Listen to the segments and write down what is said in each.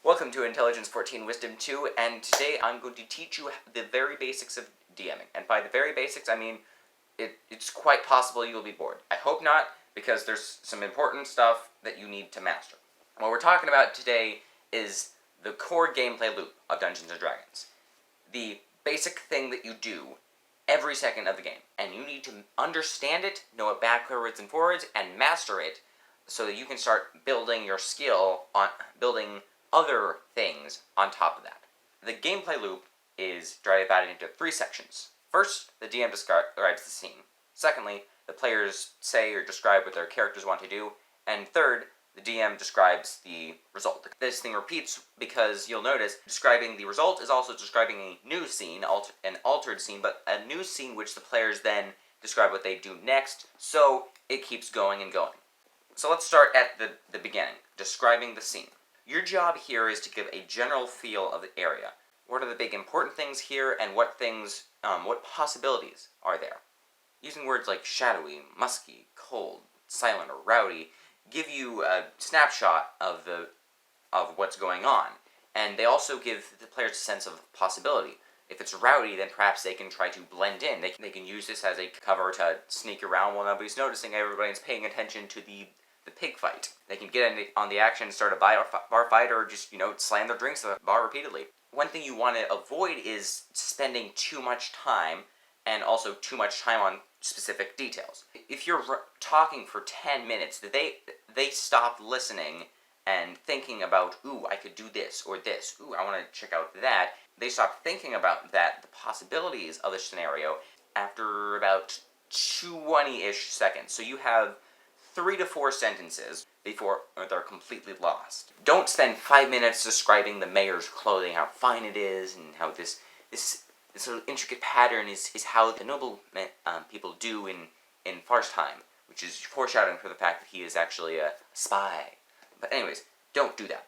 Welcome to Intelligence 14 Wisdom 2, and today I'm going to teach you the very basics of DMing. And by the very basics, I mean it's quite possible you'll be bored. I hope not, because there's some important stuff that you need to master. What we're talking about today is the core gameplay loop of Dungeons & Dragons. The basic thing that you do every second of the game. And you need to understand it, know it backwards and forwards, and master it so that you can start building your skill on building other things on top of that. The gameplay loop is divided into three sections. First, the DM describes the scene. Secondly, the players say or describe what their characters want to do. And third, the DM describes the result. This thing repeats because you'll notice describing the result is also describing a new scene, an altered scene, but a new scene which the players then describe what they do next, so it keeps going and going. So let's start at the beginning, describing the scene. Your job here is to give a general feel of the area. What are the big important things here, and what possibilities are there? Using words like shadowy, musky, cold, silent, or rowdy give you a snapshot of what's going on, and they also give the players a sense of possibility. If it's rowdy, then perhaps they can try to blend in. They can use this as a cover to sneak around while nobody's noticing. Everybody's paying attention to the pig fight. They can get on the action, start a bar fight, or just, slam their drinks at the bar repeatedly. One thing you want to avoid is spending too much time, and also too much time on specific details. If you're talking for 10 minutes, they stop listening and thinking about, ooh, I could do this, or this, ooh, I want to check out that. They stop thinking about that, the possibilities of the scenario, after about 20-ish seconds. So you have 3 to 4 sentences before they're completely lost. Don't spend 5 minutes describing the mayor's clothing, how fine it is, and how this little intricate pattern is how the noble people do in farce time, which is foreshadowing for the fact that he is actually a spy. But anyways, don't do that.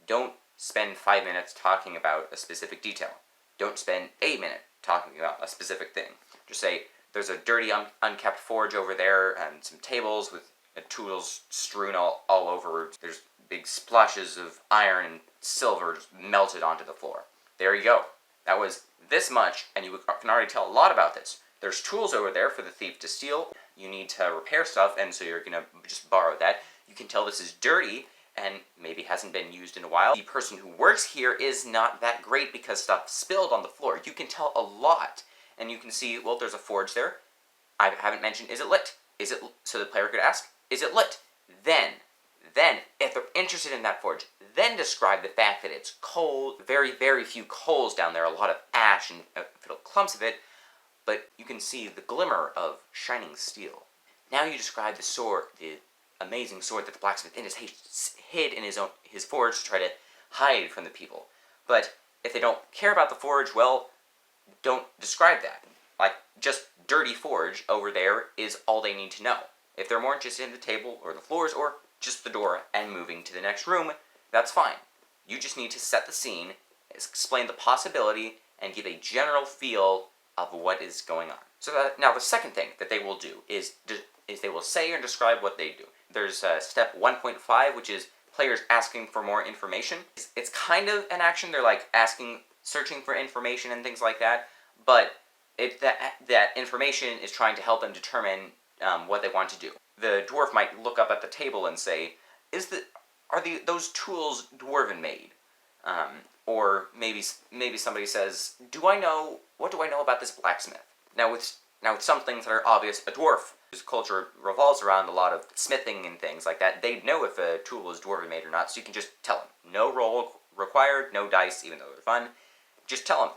Don't spend 5 minutes talking about a specific detail. Don't spend 8 minutes talking about a specific thing. Just say, there's a dirty, unkept forge over there, and some tables with tools strewn all over. There's big splashes of iron and silver melted onto the floor. There you go. That was this much, and you can already tell a lot about this. There's tools over there for the thief to steal. You need to repair stuff, and so you're going to just borrow that. You can tell this is dirty, and maybe hasn't been used in a while. The person who works here is not that great because stuff spilled on the floor. You can tell a lot, and you can see, well, there's a forge there. I haven't mentioned, is it lit? So the player could ask, is it lit? Then, if they're interested in that forge, then describe the fact that it's cold, very, very few coals down there, a lot of ash and clumps of it, but you can see the glimmer of shining steel. Now you describe the sword, the amazing sword that the blacksmith hid in his forge to try to hide from the people. But if they don't care about the forge, well, don't describe that. Like, just dirty forge over there is all they need to know. If they're more interested in the table or the floors or just the door and moving to the next room, that's fine. You just need to set the scene, explain the possibility, and give a general feel of what is going on. So now the second thing that they will do is they will say and describe what they do. There's step 1.5, which is players asking for more information. It's kind of an action. They're like searching for information and things like that, but that information is trying to help them determine what they want to do. The dwarf might look up at the table and say, are those tools dwarven made? Or maybe somebody says, what do I know about this blacksmith? Now with some things that are obvious, a dwarf whose culture revolves around a lot of smithing and things like that, they'd know if a tool is dwarven made or not, so you can just tell them. No roll required, no dice, even though they're fun. Just tell them,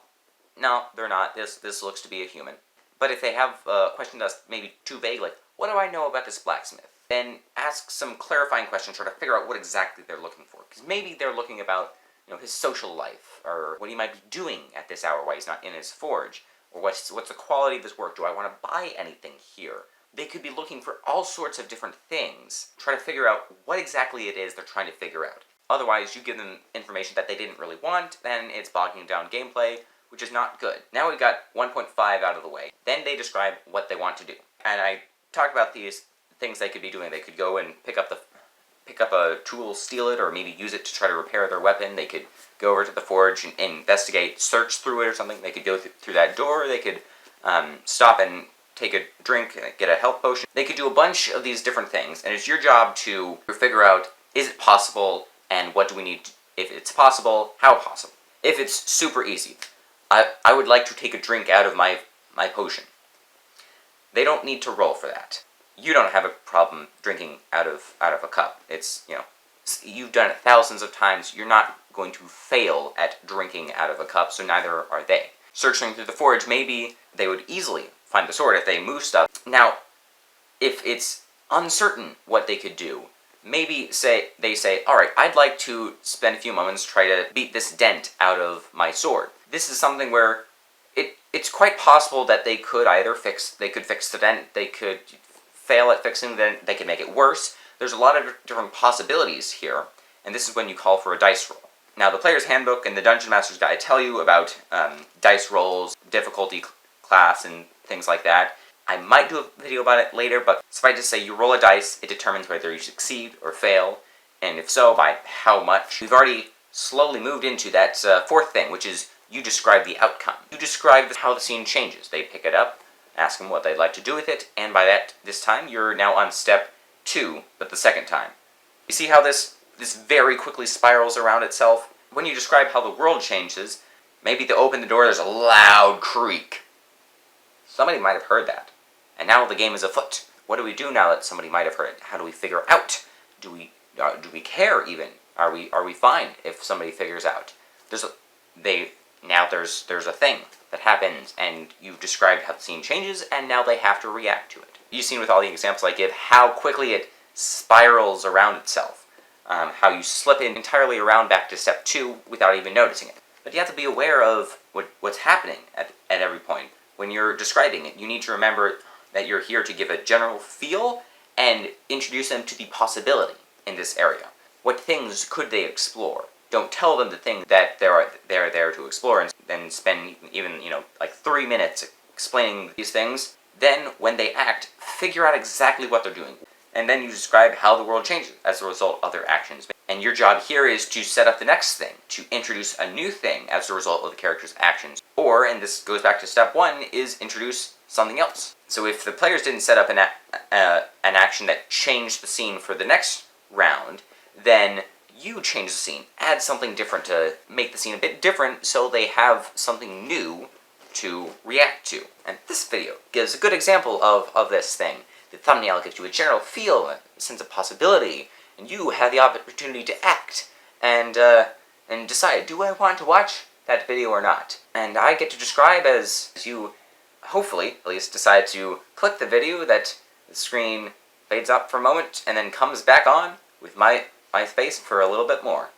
no, they're not. This looks to be a human. But if they have a question that's maybe too vague, like, what do I know about this blacksmith? Then ask some clarifying questions, try to figure out what exactly they're looking for. Because maybe they're looking about, his social life, or what he might be doing at this hour while he's not in his forge, or what's the quality of his work. Do I want to buy anything here? They could be looking for all sorts of different things. Try to figure out what exactly it is they're trying to figure out. Otherwise, you give them information that they didn't really want, then it's bogging down gameplay, which is not good. Now we've got 1.5 out of the way. Then they describe what they want to do. And I talked about these things they could be doing. They could go and pick up pick up a tool, steal it, or maybe use it to try to repair their weapon. They could go over to the forge and investigate, search through it or something. They could go through that door. They could stop and take a drink, get a health potion. They could do a bunch of these different things, and it's your job to figure out, is it possible, and what do we need, if it's possible, how possible. If it's super easy, I would like to take a drink out of my potion. They don't need to roll for that. You don't have a problem drinking out of a cup. It's, you've done it thousands of times. You're not going to fail at drinking out of a cup, so neither are they. Searching through the forge, maybe they would easily find the sword if they move stuff. Now, if it's uncertain what they could do, maybe they say, alright, I'd like to spend a few moments try to beat this dent out of my sword. This is something where it's quite possible that they could either fix the dent, they could fail at fixing the dent, they could make it worse. There's a lot of different possibilities here, and this is when you call for a dice roll. Now, the Player's Handbook and the Dungeon Master's Guide tell you about dice rolls, difficulty class, and things like that. I might do a video about it later, but suffice to say, you roll a dice, it determines whether you succeed or fail, and if so, by how much. We've already slowly moved into that fourth thing, which is you describe the outcome. You describe how the scene changes. They pick it up, ask them what they'd like to do with it, and by this time, you're now on step 2, but the second time. You see how this very quickly spirals around itself? When you describe how the world changes, maybe to open the door, there's a loud creak. Somebody might have heard that. And now the game is afoot. What do we do now that somebody might have heard it? How do we figure out? Do we care even? Are we fine if somebody figures out? There's a thing that happens, and you've described how the scene changes, and now they have to react to it. You've seen with all the examples I give how quickly it spirals around itself. How you slip in entirely around back to step 2 without even noticing it. But you have to be aware of what's happening at every point. When you're describing it, you need to remember that you're here to give a general feel and introduce them to the possibility in this area. What things could they explore? Don't tell them the thing that they're there to explore and then spend even, like 3 minutes explaining these things. Then, when they act, figure out exactly what they're doing. And then you describe how the world changes as a result of their actions. And your job here is to set up the next thing, to introduce a new thing as a result of the character's actions. Or, and this goes back to step 1, is introduce something else. So if the players didn't set up an action that changed the scene for the next round, then you change the scene, add something different to make the scene a bit different so they have something new to react to. And this video gives a good example of this thing. The thumbnail gives you a general feel, a sense of possibility, and you have the opportunity to act and decide, do I want to watch that video or not? And I get to describe as you, hopefully, at least, decide to click the video, that the screen fades up for a moment and then comes back on with my face for a little bit more.